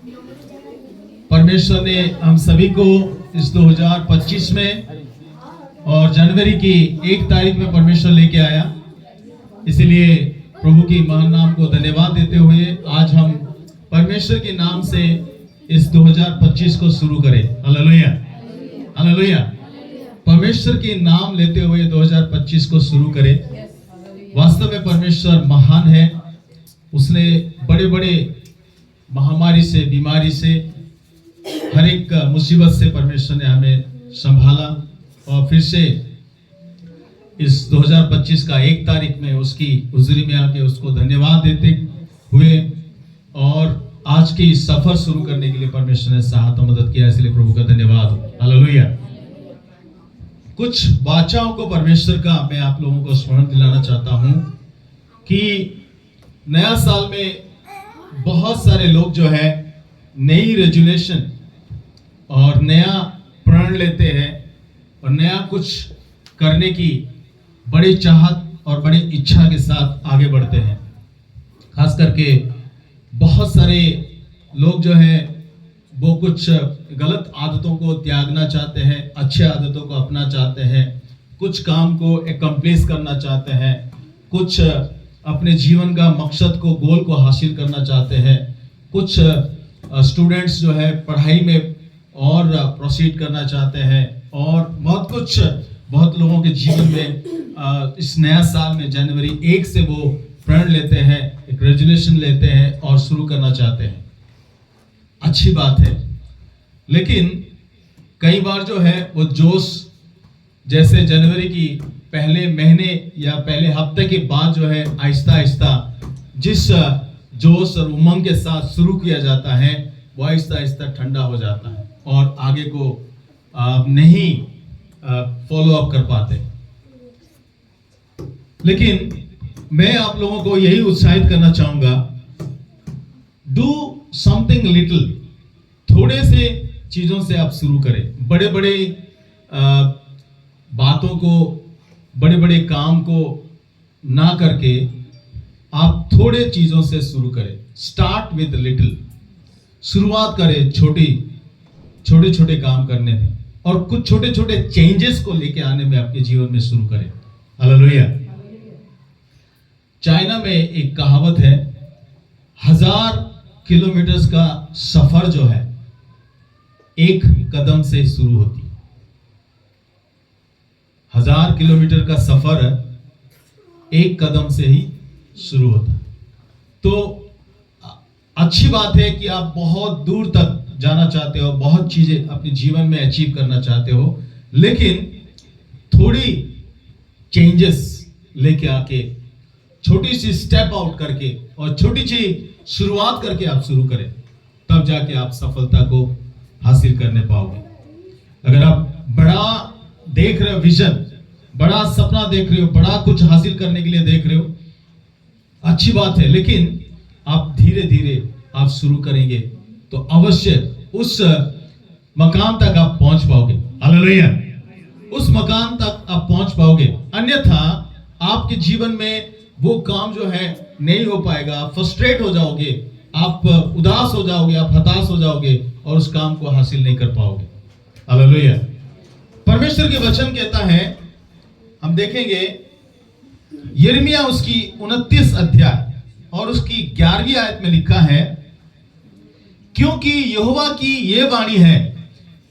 परमेश्वर ने हम सभी को इस 2025 में और जनवरी की 1 तारीख में परमेश्वर लेके आया। इसलिए प्रभु की महान नाम को धन्यवाद देते हुए आज हम परमेश्वर के नाम से इस 2025 को शुरू करें। Hallelujah, hallelujah. परमेश्वर के नाम लेते हुए 2025 को शुरू करें। वास्तव में परमेश्वर महान है। उसने बड़े बड़े महामारी से, बीमारी से, हर एक मुसीबत से परमेश्वर ने हमें संभाला और फिर से इस 2025 का 1 तारीख में उसकी हुजूरी में आके उसको धन्यवाद देते हुए और आज की सफर शुरू करने के लिए परमेश्वर ने सहायता मदद किया, इसलिए प्रभु का धन्यवाद। हालेलुया। कुछ वाचाओं को परमेश्वर का मैं आप लोगों को स्मरण दिलाना चाहता हूं कि नया साल में बहुत सारे लोग जो है नई रेजुलेशन और नया प्रण लेते हैं और नया कुछ करने की बड़ी चाहत और बड़ी इच्छा के साथ आगे बढ़ते हैं। खास करके बहुत सारे लोग जो है वो कुछ गलत आदतों को त्यागना चाहते हैं, अच्छे आदतों को अपना चाहते हैं, कुछ काम को एकम्प्लिश करना चाहते हैं, कुछ अपने जीवन का मकसद को, गोल को हासिल करना चाहते हैं। कुछ स्टूडेंट्स जो है पढ़ाई में और प्रोसीड करना चाहते हैं और बहुत लोगों के जीवन में इस नया साल में जनवरी 1 से वो प्रण लेते हैं, एक रेजुलेशन लेते हैं और शुरू करना चाहते हैं। अच्छी बात है, लेकिन कई बार जो है वो जोश जैसे जनवरी की पहले महीने या पहले हफ्ते के बाद जो है आहिस्ता आहिस्ता जिस जोश और उमंग के साथ शुरू किया जाता है वो आहिस्ता आहिस्ता ठंडा हो जाता है और आगे को नहीं फॉलो अप कर पाते। लेकिन मैं आप लोगों को यही उत्साहित करना चाहूंगा, डू समथिंग लिटिल। थोड़े से चीजों से आप शुरू करें। बड़े बड़े बातों को, बड़े बड़े काम को ना करके आप थोड़े चीजों से शुरू करें। Start with little. शुरुआत करें छोटे छोटे काम करने में और कुछ छोटे छोटे चेंजेस को लेके आने में आपके जीवन में शुरू करें। हालेलुया। चाइना में एक कहावत है, 1000 किलोमीटर का सफर जो है 1 कदम से शुरू होती है। 1000 किलोमीटर का सफर 1 कदम से ही शुरू होता है। तो अच्छी बात है कि आप बहुत दूर तक जाना चाहते हो, बहुत चीजें अपने जीवन में अचीव करना चाहते हो, लेकिन थोड़ी चेंजेस लेके आके छोटी सी स्टेप आउट करके और छोटी सी शुरुआत करके आप शुरू करें, तब जाके आप सफलता को हासिल करने पाओगे। अगर आप बड़ा देख रहे हो, विजन, बड़ा सपना देख रहे हो, बड़ा कुछ हासिल करने के लिए देख रहे हो, अच्छी बात है, लेकिन आप धीरे धीरे आप शुरू करेंगे तो अवश्य उस मकाम तक आप पहुंच पाओगे। हालेलुया। उस मकाम तक आप पहुंच पाओगे, अन्यथा आपके जीवन में वो काम जो है नहीं हो पाएगा। आप फ्रस्ट्रेट हो जाओगे, आप उदास हो जाओगे, आप हताश हो जाओगे और उस काम को हासिल नहीं कर पाओगे। हालेलुया। परमेश्वर के वचन कहता है, हम देखेंगे यिर्मयाह उसकी 29 अध्याय और उसकी 11वीं आयत में लिखा है, क्योंकि यहोवा की ये वाणी है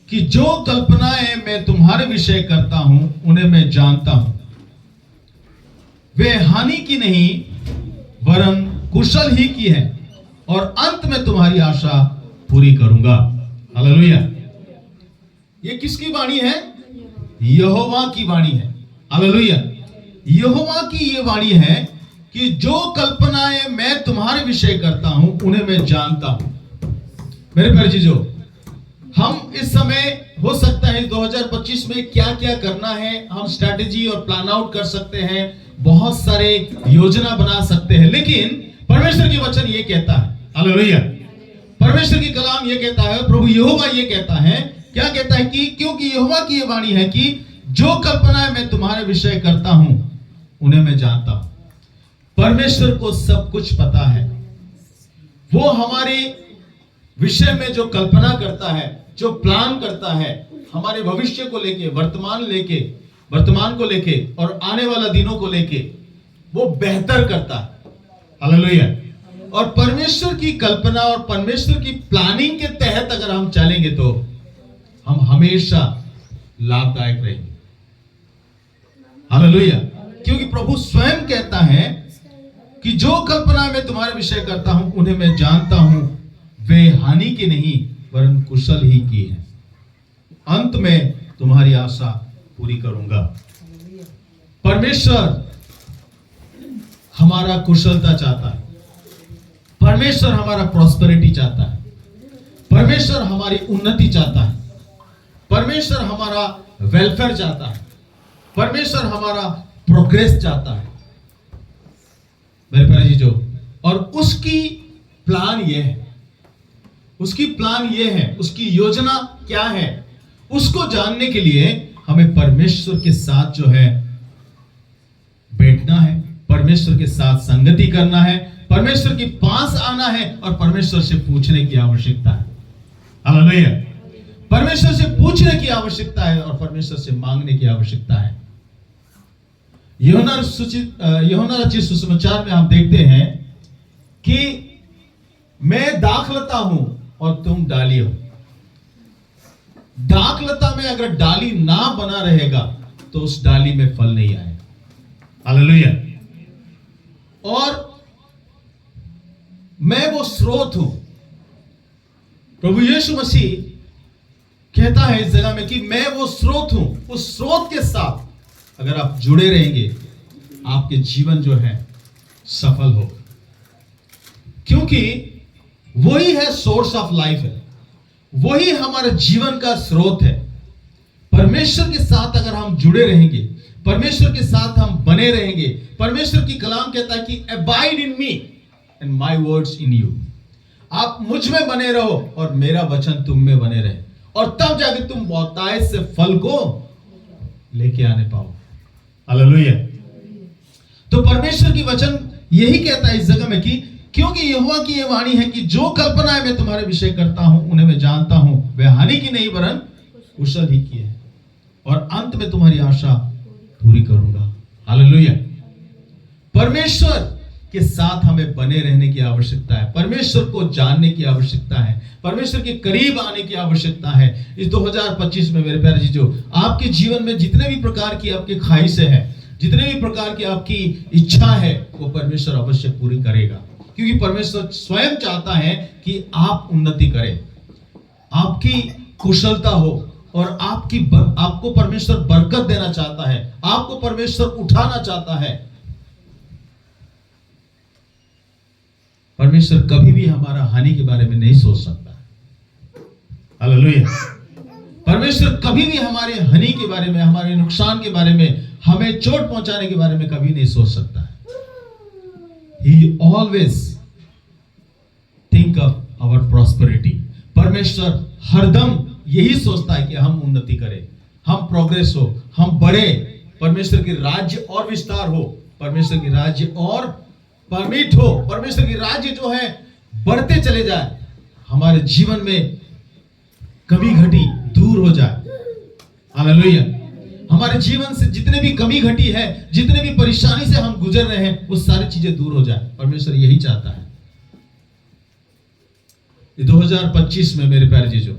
कि जो कल्पनाएं मैं तुम्हारे विषय करता हूं उन्हें मैं जानता हूं। वे हानि की नहीं वरन कुशल ही की है और अंत में तुम्हारी आशा पूरी करूंगा। हालेलुया। ये किसकी वाणी है? यहोवा की वाणी है। हालेलुया। यहोवा की ये वाणी है कि जो कल्पनाएं मैं तुम्हारे विषय करता हूं उन्हें मैं जानता हूं। मेरे प्यारे चीजों, हम इस समय हो सकता है 2025 में क्या क्या करना है, हम स्ट्रैटेजी और प्लान आउट कर सकते हैं, बहुत सारे योजना बना सकते हैं, लेकिन परमेश्वर की वचन ये कहता है, हालेलुया, परमेश्वर की कलाम ये कहता है, प्रभु यहोवा ये कहता है, क्या कहता है कि क्योंकि यहोवा की ये वाणी है कि जो कल्पनाएं मैं तुम्हारे विषय करता हूं उन्हें मैं जानता हूं। परमेश्वर को सब कुछ पता है। वो हमारे विषय में जो कल्पना करता है, जो प्लान करता है हमारे भविष्य को लेके, वर्तमान को लेके और आने वाला दिनों को लेके, वो बेहतर करता है। हालेलुया। और परमेश्वर की कल्पना और परमेश्वर की प्लानिंग के तहत अगर हम चलेंगे तो हम हमेशा लाभदायक रहेंगे। हालेलुया। क्योंकि प्रभु स्वयं कहता है कि जो कल्पना मैं तुम्हारे विषय करता हूं उन्हें मैं जानता हूं, वे हानि की नहीं वरन कुशल ही की है। अंत में तुम्हारी आशा पूरी करूंगा। परमेश्वर हमारा कुशलता चाहता है, परमेश्वर हमारा प्रॉस्पेरिटी चाहता है, परमेश्वर हमारी उन्नति चाहता है, परमेश्वर हमारा वेलफेयर चाहता है, परमेश्वर हमारा प्रोग्रेस चाहता है मेरे प्यारे जी। जो और उसकी प्लान ये है, उसकी प्लान ये है, उसकी योजना क्या है, उसको जानने के लिए हमें परमेश्वर के साथ जो है बैठना है, परमेश्वर के साथ संगति करना है, परमेश्वर के पास आना है और परमेश्वर से पूछने की आवश्यकता है। हालेलुया। परमेश्वर से पूछने की आवश्यकता है और परमेश्वर से मांगने की आवश्यकता है। यूहन्ना रचित सुसमाचार में हम देखते हैं कि मैं दाखलता हूं और तुम डाली हो। दाखलता में अगर डाली ना बना रहेगा तो उस डाली में फल नहीं आएगा। हालेलुया। और मैं वो स्रोत हूं। प्रभु यीशु मसीह कहता है इस जगह में कि मैं वो स्रोत हूं। उस स्रोत के साथ अगर आप जुड़े रहेंगे आपके जीवन जो है सफल होगा, क्योंकि वही है सोर्स ऑफ लाइफ है, वही हमारे जीवन का स्रोत है। परमेश्वर के साथ अगर हम जुड़े रहेंगे, परमेश्वर के साथ हम बने रहेंगे, परमेश्वर की कलाम कहता है कि abide in me and my words in you. आप मुझ में बने रहो और मेरा वचन तुम में बने रहे, और तब जाके तुम बहुतायत से फल को लेके आने पाओ। हालेलुया। तो परमेश्वर की वचन यही कहता है इस जगह में कि क्योंकि यहोवा की यह वाणी है कि जो कल्पनाएं मैं तुम्हारे विषय करता हूं उन्हें मैं जानता हूं, वे हानि की नहीं वरन कुशल ही की है, और अंत में तुम्हारी आशा पूरी करूंगा। हालेलुया। परमेश्वर के साथ हमें बने रहने की आवश्यकता है, परमेश्वर को जानने की आवश्यकता है, परमेश्वर के करीब आने की आवश्यकता है। इस 2025 में मेरे प्यारे जीजो, आपके जीवन में जितने भी प्रकार की आपकी ख्वाहिशें हैं, जितने भी प्रकार की आपकी इच्छा है, वो परमेश्वर अवश्य पूरी करेगा। क्योंकि परमेश्वर स्वयं चाहता है कि आप उन्नति करें, आपकी कुशलता हो, और आपको परमेश्वर बरकत देना चाहता है, आपको परमेश्वर उठाना चाहता है। परमेश्वर कभी भी हमारा हानि के बारे में नहीं सोच सकता। हालेलुया। परमेश्वर कभी भी हमारे हानि के बारे में, हमारे नुकसान के बारे में, हमें चोट पहुंचाने के बारे में कभी नहीं सोच सकता है। He always think of our prosperity. परमेश्वर हरदम यही सोचता है कि हम उन्नति करें, हम प्रोग्रेस हो, हम बढ़े, परमेश्वर की राज्य और विस्तार हो, परमेश्वर की राज्य और परमिट हो, परमेश्वर की राज्य जो है बढ़ते चले जाए, हमारे जीवन में कमी घटी दूर हो जाए। हालेलुया। हमारे जीवन से जितने भी कमी घटी है, जितने भी परेशानी से हम गुजर रहे हैं, वो सारी चीजें दूर हो जाए। परमेश्वर यही चाहता है। 2025 में मेरे प्यारे जीजो,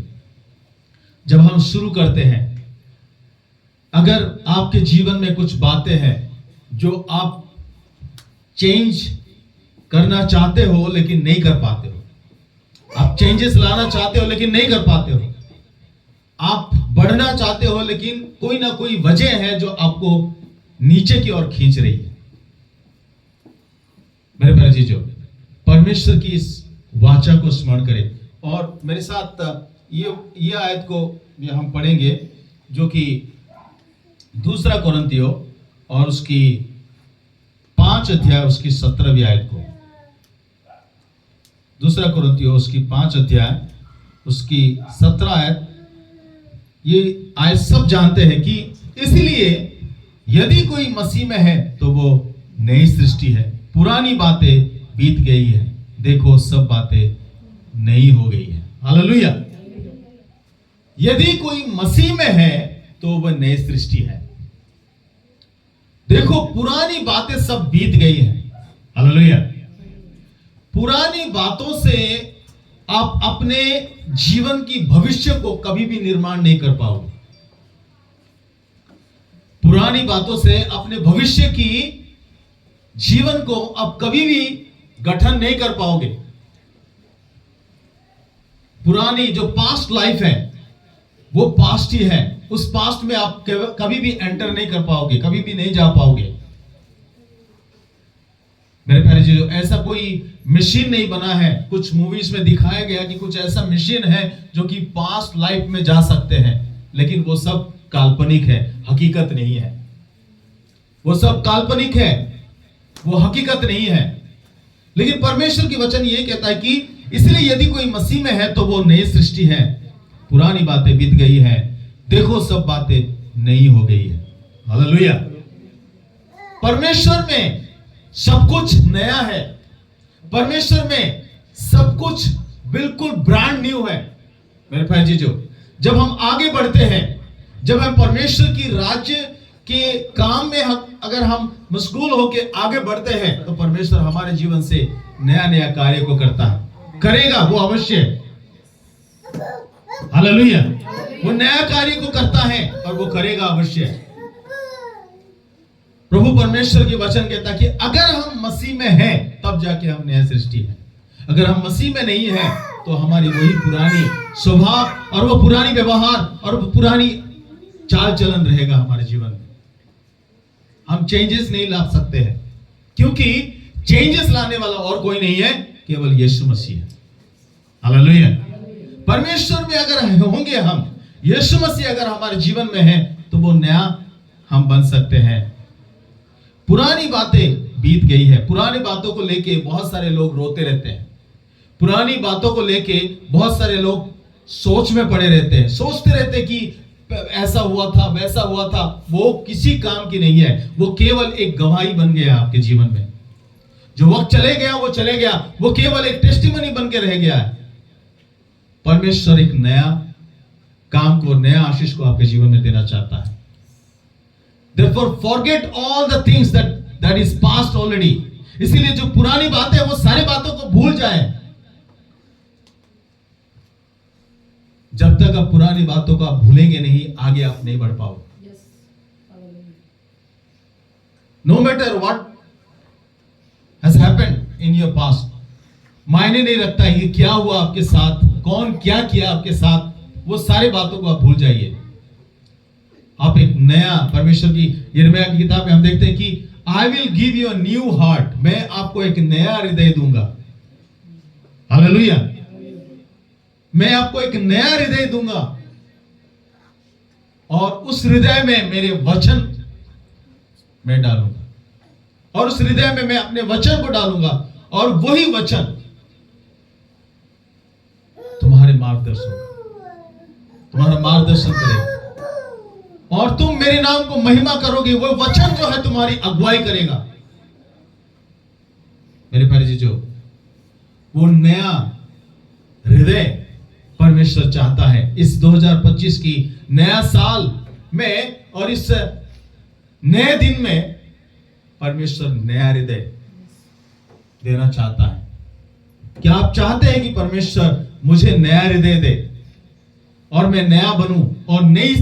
जब हम शुरू करते हैं, अगर आपके जीवन में कुछ बातें हैं जो आप चेंज करना चाहते हो लेकिन नहीं कर पाते हो, आप चेंजेस लाना चाहते हो लेकिन नहीं कर पाते हो, आप बढ़ना चाहते हो लेकिन कोई ना कोई वजह है जो आपको नीचे की ओर खींच रही है, मेरे प्यारे जीजो, परमेश्वर की इस वाचा को स्मरण करें। और मेरे साथ ये आयत को हम पढ़ेंगे, जो कि 2 कोरिन्थियों और उसकी 5 अध्याय उसकी 17वीं आयत को, 2 कोरिन्थियों उसकी 5 अध्याय उसकी 17 आयत। ये आयत सब जानते हैं कि इसलिए यदि कोई मसीह में है तो वो नई सृष्टि है, पुरानी बातें बीत गई है, देखो सब बातें नई हो गई है। हालेलुया। यदि कोई मसीह में है तो वह नई सृष्टि है। देखो, पुरानी बातें सब बीत गई हैं। हालेलुया। पुरानी बातों से आप अपने जीवन की भविष्य को कभी भी निर्माण नहीं कर पाओगे। पुरानी बातों से अपने भविष्य की जीवन को आप कभी भी गठन नहीं कर पाओगे। पुरानी जो पास्ट लाइफ है वो पास्ट ही है। उस पास्ट में आप कभी भी एंटर नहीं कर पाओगे, कभी भी नहीं जा पाओगे। मेरे प्यारे जी, ऐसा कोई मशीन नहीं बना है। कुछ मूवीज में दिखाया गया कि कुछ ऐसा मशीन है जो कि पास्ट लाइफ में जा सकते हैं, लेकिन वो सब काल्पनिक है, हकीकत नहीं है। वो सब काल्पनिक है, वो हकीकत नहीं है। लेकिन परमेश्वर की वचन ये कहता है कि इसलिए यदि कोई मसीह में है तो वो नई सृष्टि है, पुरानी बातें बीत गई है, देखो सब बातें नई हो गई है। हालेलुया। परमेश्वर में सब कुछ नया है। परमेश्वर में सब कुछ बिल्कुल ब्रांड न्यू है। मेरे भाई जी, जब हम आगे बढ़ते हैं, जब हम परमेश्वर की राज्य के काम में अगर हम मशगूल होकर आगे बढ़ते हैं तो परमेश्वर हमारे जीवन से नया नया कार्य को करता है, करेगा वो अवश्य। हालेलुया। वो नया कार्य को करता है और वो करेगा अवश्य। प्रभु परमेश्वर की वचन कहता है कि अगर हम मसीह में हैं तब जाके हम नया सृष्टि है। अगर हम मसीह में नहीं है तो हमारी वही पुरानी स्वभाव और वो पुरानी व्यवहार और वो पुरानी चाल चलन रहेगा हमारे जीवन में। हम चेंजेस नहीं ला सकते हैं, क्योंकि चेंजेस लाने वाला और कोई नहीं है, केवल यीशु मसीह है। हालेलुया। परमेश्वर में अगर होंगे हम, यीशु मसीह अगर हमारे जीवन में है तो वो नया हम बन सकते हैं। पुरानी बातें बीत गई है। पुरानी बातों को लेके बहुत सारे लोग रोते रहते हैं। पुरानी बातों को लेके बहुत सारे लोग सोच में पड़े रहते हैं, सोचते रहते हैं कि ऐसा हुआ था, वैसा हुआ था। वो किसी काम की नहीं है, वो केवल एक गवाही बन गया आपके जीवन में। जो वक्त चले गया वो चले गया, वो केवल एक टेस्टिमनी बन के रह गया है। परमेश्वर एक नया काम को, नया आशीष को आपके जीवन में देना चाहता है। Therefore, forget all the things that is past already. इसीलिए जो पुरानी बातें हैं वो सारी बातों को भूल जाएं। जब तक आप पुरानी बातों को आप भूलेंगे नहीं, आगे आप नहीं बढ़ पाओगे। No matter what has happened in your past, मायने नहीं रखता है कि क्या हुआ आपके साथ, कौन क्या किया आपके साथ, वो सारी बातों को आप भूल जाइए। आप एक नया, परमेश्वर की यिर्मयाह की किताब में हम देखते हैं कि I will give you a new heart, मैं आपको एक नया हृदय दूंगा। हालेलुया। मैं आपको एक नया हृदय दूंगा और उस हृदय में मेरे वचन मैं डालूंगा और उस हृदय में मैं अपने वचन को डालूंगा और वही वचन तुम्हारे तुम्हारा मार्गदर्शन करेगा और तुम मेरे नाम को महिमा करोगे। वो वचन जो है तुम्हारी अगुवाई करेगा। मेरे प्यारे जी, वो नया हृदय परमेश्वर चाहता है इस 2025 की नया साल में और इस नए दिन में। परमेश्वर नया हृदय देना चाहता है। क्या आप चाहते हैं कि परमेश्वर मुझे नया हृदय दे और मैं नया बनूं और नई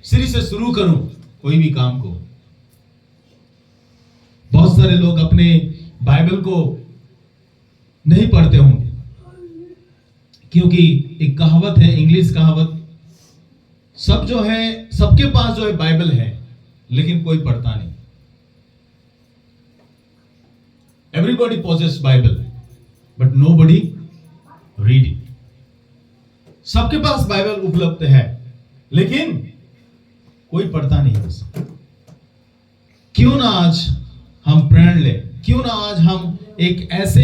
सिरे से शुरू करूं कोई भी काम को? बहुत सारे लोग अपने बाइबल को नहीं पढ़ते होंगे, क्योंकि एक कहावत है, इंग्लिश कहावत, सब जो है, सबके पास जो है बाइबल है लेकिन कोई पढ़ता नहीं। Everybody possesses Bible but nobody read it. सबके पास बाइबल उपलब्ध है लेकिन कोई पढ़ता नहीं है। क्यों ना आज हम प्रण ले, क्यों ना आज हम एक ऐसे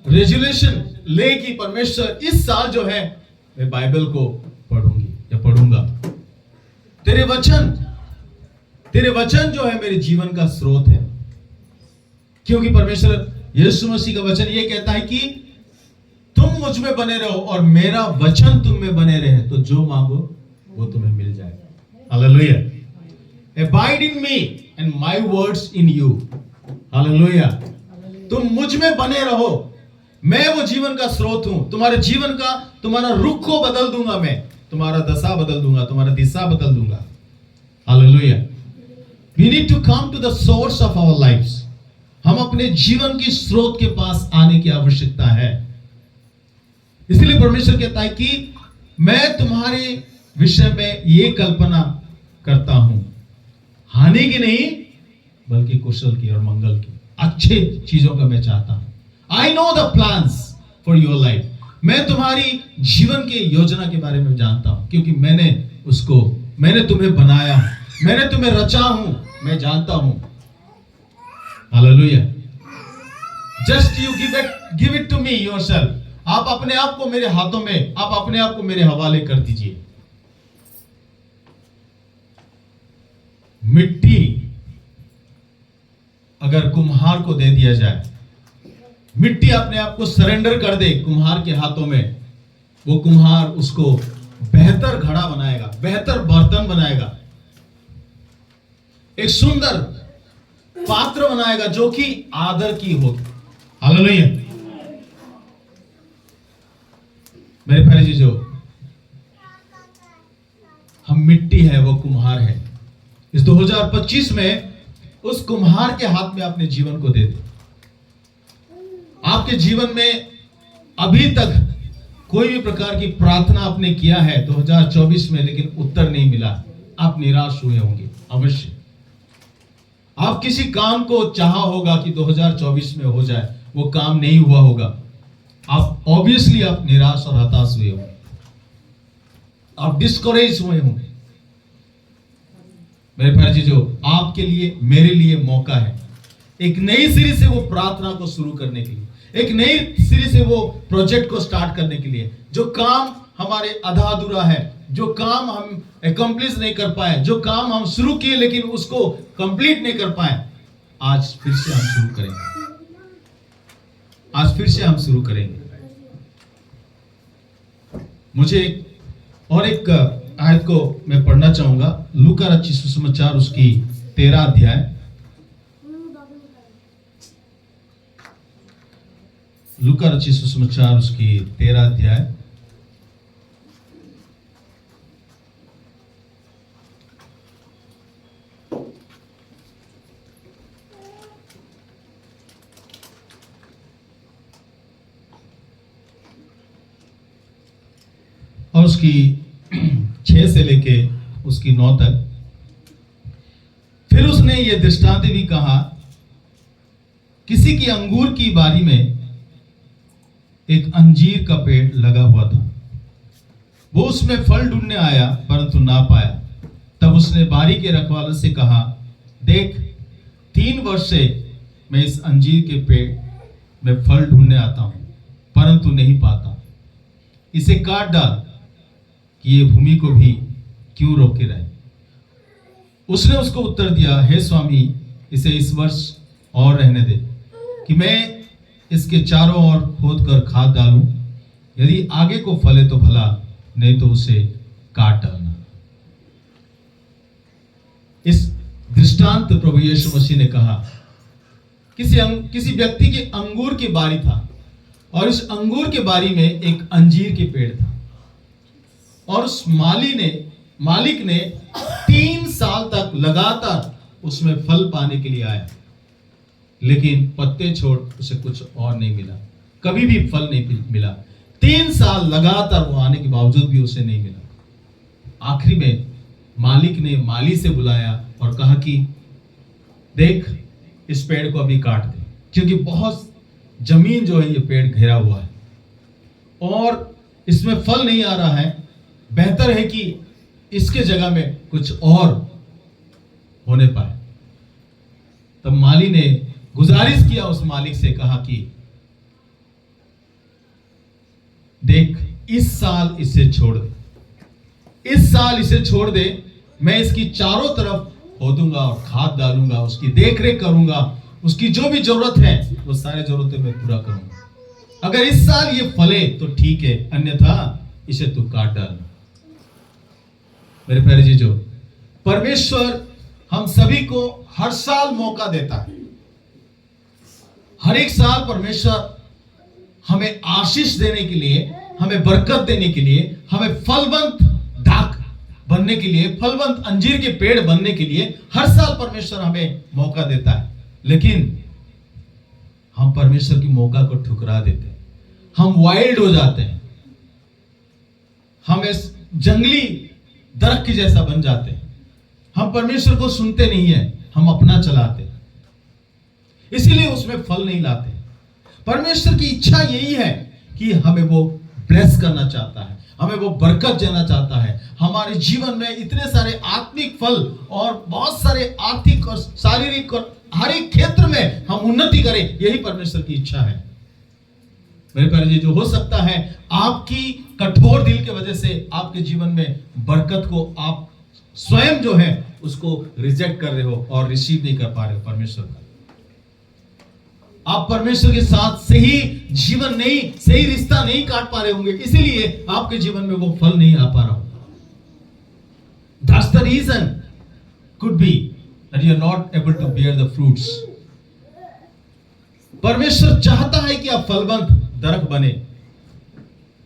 रेजोल्यूशन ले कि परमेश्वर इस साल जो है मैं बाइबल को पढ़ूंगी या पढ़ूंगा। तेरे वचन जो है मेरे जीवन का स्रोत है, क्योंकि परमेश्वर यीशु मसीह का वचन ये कहता है कि तू तुम मुझ में बने रहो और मेरा वचन तुम में बने रहे, तो जो मांगो वो तुम्हें मिल जाएगा। Hallelujah. Abide in me and my words in you. Hallelujah. तुम मुझ में बने रहो, मैं वो जीवन का स्रोत हूं। तुम्हारे जीवन का, तुम्हारा रुख को बदल दूंगा, मैं तुम्हारा दशा बदल दूंगा, तुम्हारा दिशा बदल दूंगा। Hallelujah. We need to come to the source of our lives. हम अपने जीवन की स्रोत के पास आने की आवश्यकता है। इसलिए परमेश्वर कहता है कि मैं तुम्हारे विषय में ये कल्पना करता हूं, हानि की नहीं बल्कि कुशल की और मंगल की, अच्छे चीजों का मैं चाहता हूं। I know the plans for your life. मैं तुम्हारी जीवन के योजना के बारे में जानता हूं, क्योंकि मैंने तुम्हें बनाया, मैंने तुम्हें रचा हूं, मैं जानता हूं। Hallelujah. Just you give it to me yourself. आप अपने आप को मेरे हाथों में, आप अपने आप को मेरे हवाले कर दीजिए। मिट्टी अगर कुम्हार को दे दिया जाए, मिट्टी अपने आप को सरेंडर कर दे कुम्हार के हाथों में, वो कुम्हार उसको बेहतर घड़ा बनाएगा, बेहतर बर्तन बनाएगा, एक सुंदर पात्र बनाएगा जो कि आदर की हो। हालेलुया। मेरे प्यारे चीजों, हम मिट्टी है, वो कुम्हार है। इस 2025 में उस कुम्हार के हाथ में अपने जीवन को दे दे। आपके जीवन में अभी तक कोई भी प्रकार की प्रार्थना आपने किया है 2024 में, लेकिन उत्तर नहीं मिला, आप निराश हुए होंगे अवश्य। आप किसी काम को चाहा होगा कि 2024 में हो जाए, वो काम नहीं हुआ होगा, आप ऑब्वियसली आप निराश और हताश हुए होंगे, आप डिस्करेज हुए होंगे। मेरे प्यारे चीजों, आपके लिए, मेरे लिए मौका है एक नई सीरीज से वो प्रार्थना को शुरू करने के लिए, एक नई सीरीज से वो प्रोजेक्ट को स्टार्ट करने के लिए। जो काम हमारे आधा अधूरा है, जो काम हम एकम्प्लिश नहीं कर पाए, जो काम हम शुरू किए लेकिन उसको कंप्लीट नहीं कर पाए, आज फिर से हम शुरू करेंगे। आज फिर से हम शुरू करेंगे। मुझे एक आयत को मैं पढ़ना चाहूंगा, लूका रचित सुसमाचार उसकी 13 अध्याय। लूका रचित सुसमाचार उसकी 13 अध्याय। और उसकी 6 से लेके उसकी 9 तक। फिर उसने ये दृष्टांत भी कहा, किसी की अंगूर की बारी में एक अंजीर का पेड़ लगा हुआ था। वो उसमें फल ढूंढने आया परंतु ना पाया। तब उसने बारी के रखवाले से कहा, देख 3 वर्ष से मैं इस अंजीर के पेड़ में फल ढूंढने आता हूं परंतु नहीं पाता, इसे काट डाल कि ये भूमि को भी क्यों रोके रहे। उसने उसको उत्तर दिया, हे स्वामी, इसे इस वर्ष और रहने दे कि मैं इसके चारों ओर खोद कर खाद डालूं, यदि आगे को फले तो भला, नहीं तो उसे काट डालना। इस दृष्टांत प्रभु यीशु मसीह ने कहा, किसी व्यक्ति के अंगूर की बारी था और इस अंगूर के बारी में एक अंजीर के पेड़ था और उस मालिक ने 3 साल तक लगातार उसमें फल पाने के लिए आया, लेकिन पत्ते छोड़ उसे कुछ और नहीं मिला, कभी भी फल नहीं मिला। 3 साल लगातार वो आने के बावजूद भी उसे नहीं मिला। आखिरी में मालिक ने माली से बुलाया और कहा कि देख, इस पेड़ को अभी काट दे, क्योंकि बहुत जमीन जो है ये पेड़ घेरा हुआ है और इसमें फल नहीं आ रहा है। बेहतर है कि इसके जगह में कुछ और होने पाए। तब माली ने गुजारिश किया उस मालिक से, कहा कि देख, इस साल इसे छोड़ दे, इस साल इसे छोड़ दे, मैं इसकी चारों तरफ खोदूंगा और खाद डालूंगा, उसकी देखरेख करूंगा, उसकी जो भी जरूरत है वो सारे जरूरतें मैं पूरा करूंगा। अगर इस साल ये फले तो ठीक है, अन्यथा इसे तू काट डाल। मेरे प्यारे जीजो, परमेश्वर हम सभी को हर साल मौका देता है। हर एक साल परमेश्वर हमें आशीष देने के लिए, हमें बरकत देने के लिए, हमें फलवंत दाख बनने के लिए, फलवंत अंजीर के पेड़ बनने के लिए हर साल परमेश्वर हमें मौका देता है। लेकिन हम परमेश्वर की मौका को ठुकरा देते हैं, हम वाइल्ड हो जाते हैं, हम इस जंगली दरख्त की जैसा बन जाते हैं। हम परमेश्वर को सुनते नहीं है, हम अपना चलाते हैं, इसीलिए उसमें फल नहीं लाते। परमेश्वर की इच्छा यही है कि हमें वो ब्लेस करना चाहता है, हमें वो बरकत देना चाहता है। हमारे जीवन में इतने सारे आत्मिक फल और बहुत सारे आर्थिक और शारीरिक और हर एक क्षेत्र में हम उन्नति करें, यही परमेश्वर की इच्छा है। मेरे प्यारे जी, जो हो सकता है आपकी कठोर दिल की वजह से आपके जीवन में बरकत को आप स्वयं जो है उसको रिजेक्ट कर रहे हो और रिसीव नहीं कर पा रहे हो परमेश्वर का। आप परमेश्वर के साथ सही जीवन नहीं, सही रिश्ता नहीं काट पा रहे होंगे, इसीलिए आपके जीवन में वो फल नहीं आ पा रहा। That's the reason could be that you are not able to bear the fruits. परमेश्वर चाहता है कि आप फलवंत दरख्त बने।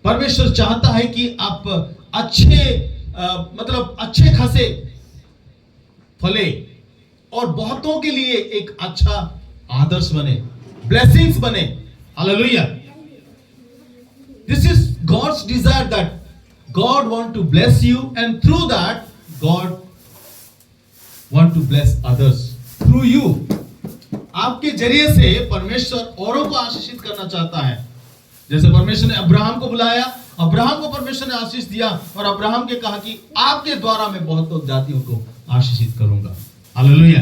परमेश्वर चाहता है कि आप अच्छे खासे फले और बहुतों के लिए एक अच्छा आदर्श बने, ब्लेसिंग्स बने। Hallelujah. This is God's desire that God want to bless you and through that God want to bless others through you. आपके जरिए से परमेश्वर औरों को आशीषित करना चाहता है। जैसे परमेश्वर ने अब्राहम को बुलाया, अब्राहम को परमेश्वर ने आशीष दिया और अब्राहम के कहा कि आपके द्वारा मैं बहुत लोग जातियों को आशीषित करूंगा। हालेलुया।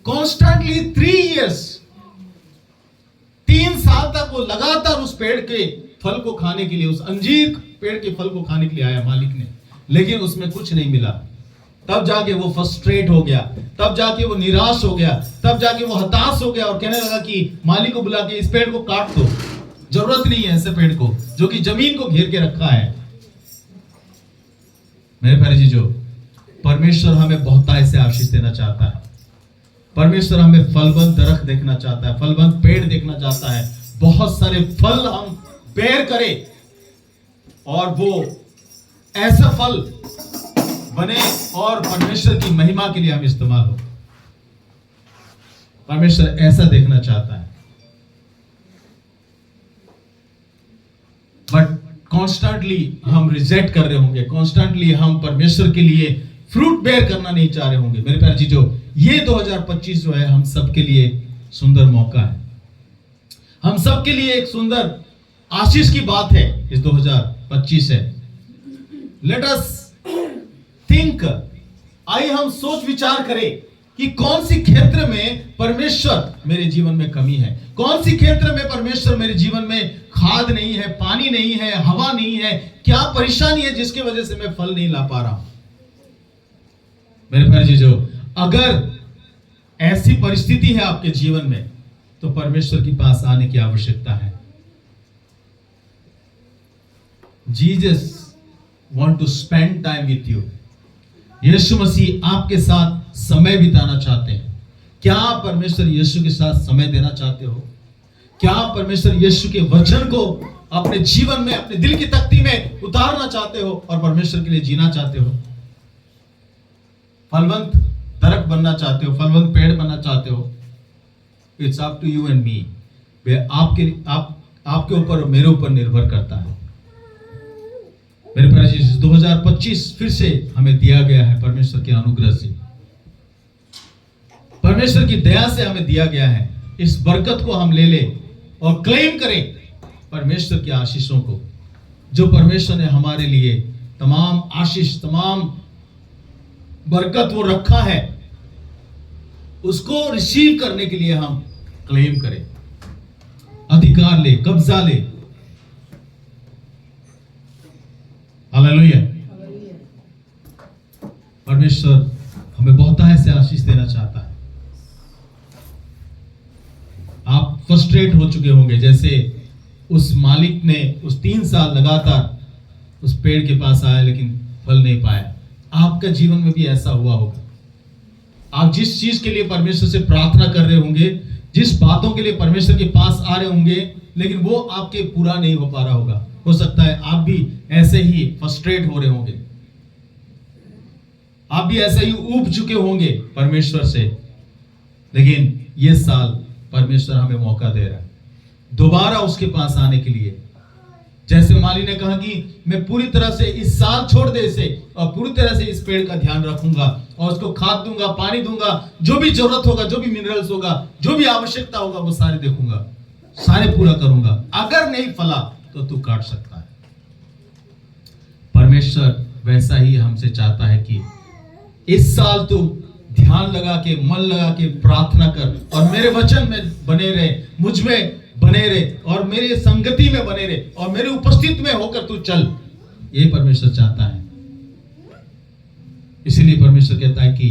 कॉन्स्टेंटली 3 years, 3 साल तक वो लगातार उस पेड़ के फल को खाने के लिए, उस अंजीर पेड़ के फल को खाने के लिए आया मालिक ने, लेकिन उसमें कुछ नहीं मिला। तब जाके वो फ्रस्ट्रेट हो गया, तब जाके वो निराश हो गया, तब जाके वो हताश हो गया और कहने लगा कि मालिक को बुला के इस पेड़ को काट दो, जरूरत नहीं है ऐसे पेड़ को जो कि जमीन को घेर के रखा है। मेरे प्यारे जीजो, परमेश्वर हमें बहुतायत से आशीष देना चाहता है। परमेश्वर हमें फलवंत दरख्त देखना चाहता है, फलवंत पेड़ देखना चाहता है। बहुत सारे फल हम बेर करें और वो ऐसा फल बने और परमेश्वर की महिमा के लिए हम इस्तेमाल हो। परमेश्वर ऐसा देखना चाहता है। बट कॉन्स्टेंटली हम रिजेक्ट कर रहे होंगे, कॉन्स्टेंटली हम परमेश्वर के लिए फ्रूट बेयर करना नहीं चाह रहे होंगे। मेरे प्यारे चीजों, ये 2025 जो है हम सबके लिए सुंदर मौका है, हम सबके लिए एक सुंदर आशीष की बात है। इस 2025 है, लेट अस थिंक, आइए हम सोच विचार करें कि कौन सी क्षेत्र में परमेश्वर मेरे जीवन में कमी है, कौन सी क्षेत्र में परमेश्वर मेरे जीवन में खाद नहीं है, पानी नहीं है, हवा नहीं है, क्या परेशानी है जिसकी वजह से मैं फल नहीं ला पा रहा हूं। मेरे प्यारे जीजो, अगर ऐसी परिस्थिति है आपके जीवन में तो परमेश्वर के पास आने की आवश्यकता है। Jesus want to spend time with you. Yeshu Masih आपके साथ समय बिताना चाहते हैं। क्या आप परमेश्वर यीशु के साथ समय देना चाहते हो? क्या आप परमेश्वर यीशु के वचन को अपने जीवन में, अपने दिल की तख्ती में उतारना चाहते हो और परमेश्वर के लिए जीना चाहते हो? फलवंत दरख्त बनना चाहते हो, फलवंत पेड़ बनना चाहते हो? It's up to you and me. आपके ऊपर और मेरे ऊपर निर्भर करता है। मेरे प्यारे जी, 2025 फिर से हमें दिया गया है परमेश्वर के अनुग्रह से, परमेश्वर की दया से हमें दिया गया है। इस बरकत को हम ले ले और क्लेम करें परमेश्वर की आशीषों को, जो परमेश्वर ने हमारे लिए तमाम आशीष, तमाम बरकत वो रखा है, उसको रिसीव करने के लिए हम क्लेम करें, अधिकार ले, कब्जा ले। हालेलुया। परमेश्वर हमें बहुतायत से आशीष देना चाहता है। आप फ्रस्ट्रेट हो चुके होंगे, जैसे उस मालिक ने उस 3 साल लगातार उस पेड़ के पास आया लेकिन फल नहीं पाया। आपका जीवन में भी ऐसा हुआ होगा। आप जिस चीज के लिए परमेश्वर से प्रार्थना कर रहे होंगे, जिस बातों के लिए परमेश्वर के पास आ रहे होंगे, लेकिन वो आपके पूरा नहीं हो पा रहा होगा। हो सकता है आप भी ऐसे ही फ्रस्ट्रेट हो रहे होंगे, आप भी ऐसे ही ऊब चुके होंगे परमेश्वर से। लेकिन ये साल परमेश्वर हमें मौका दे रहा है दोबारा उसके पास आने के लिए। जैसे माली ने कहा कि मैं पूरी तरह से इस साल छोड़ दे इसे और पूरी तरह से इस पेड़ का ध्यान रखूंगा और उसको खाद दूंगा, पानी दूंगा, जो भी जरूरत होगा, जो भी मिनरल्स होगा, जो भी आवश्यकता होगा, वो सारे देखूंगा, सारे पूरा करूंगा। अगर नहीं फला तो तू काट सकता है। परमेश्वर वैसा ही हमसे चाहता है कि इस साल तू ध्यान लगा के, मन लगा के प्रार्थना कर और मेरे वचन में बने रहे, मुझ में बने रहे और मेरे संगति में बने रहे और मेरे उपस्थिति में होकर तू चल। ये परमेश्वर चाहता है। इसीलिए परमेश्वर कहता है कि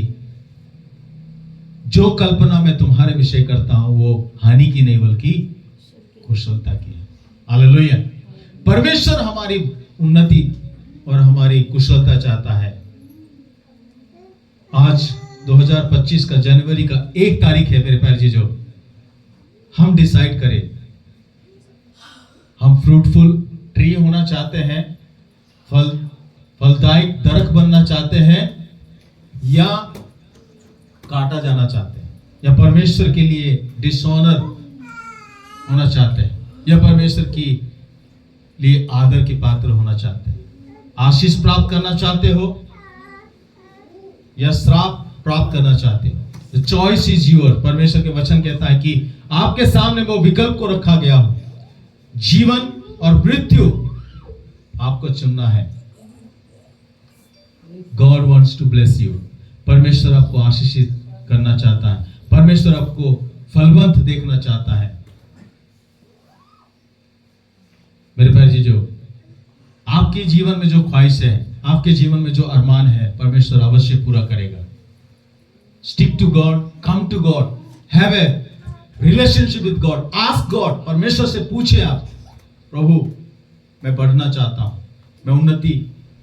जो कल्पना मैं तुम्हारे विषय करता हूं वो हानि की नहीं बल्कि कुशलता की है। हालेलुया। परमेश्वर हमारी उन्नति और हमारी कुशलता चाहता है। आज 2025 का जनवरी का 1 तारीख है मेरे प्यारे चीजों। हम डिसाइड करें, हम फ्रूटफुल ट्री होना चाहते हैं, फलदायक दरख्त बनना चाहते हैं, या काटा जाना चाहते हैं, या परमेश्वर के लिए डिसऑनर होना चाहते हैं, या परमेश्वर की लिए आदर के पात्र होना चाहते हैं। आशीष प्राप्त करना चाहते हो या श्राप प्राप्त करना चाहते हो। The choice is yours। परमेश्वर के वचन कहता है कि आपके सामने वो विकल्प को रखा गया हो, जीवन और मृत्यु आपको चुनना है। God wants to bless you। परमेश्वर आपको आशीषित करना चाहता है, परमेश्वर आपको फलवंत देखना चाहता है। मेरे प्यारे जीजो, आपके जीवन में जो ख्वाहिश है, आपके जीवन में जो अरमान है, परमेश्वर अवश्य पूरा करेगा। Stick to God, come to God, have a relationship with God, ask God। परमेश्वर से पूछे आप, प्रभु मैं बढ़ना चाहता हूं, मैं उन्नति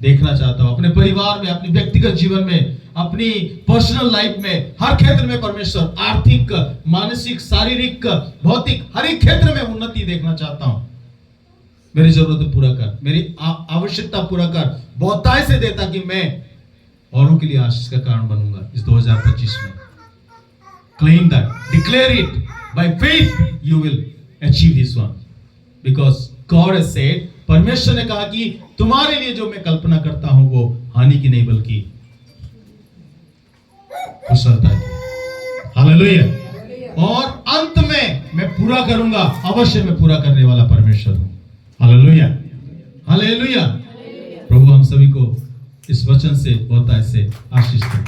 देखना चाहता हूं अपने परिवार में, अपने व्यक्तिगत जीवन में, अपनी पर्सनल लाइफ में, हर क्षेत्र में। परमेश्वर आर्थिक, मानसिक, शारीरिक, भौतिक, हर एक क्षेत्र में उन्नति देखना चाहता हूं। मेरी जरूरत पूरा कर, मेरी आवश्यकता पूरा कर, बहुतायत से दे ताकि मैं औरों के लिए आशीष का कारण बनूंगा इस 2025 में। Claim that, declare it by faith, you will achieve this one because God has said। परमेश्वर ने कहा कि तुम्हारे लिए जो मैं कल्पना करता हूं वो हानि की नहीं बल्कि कुशलता की। हालेलुया। और अंत में मैं पूरा करूंगा, अवश्य मैं पूरा करने वाला परमेश्वर हूं। Hallelujah, hallelujah. प्रभु हम सभी को इस वचन से बहुत ऐसे आशीष दें।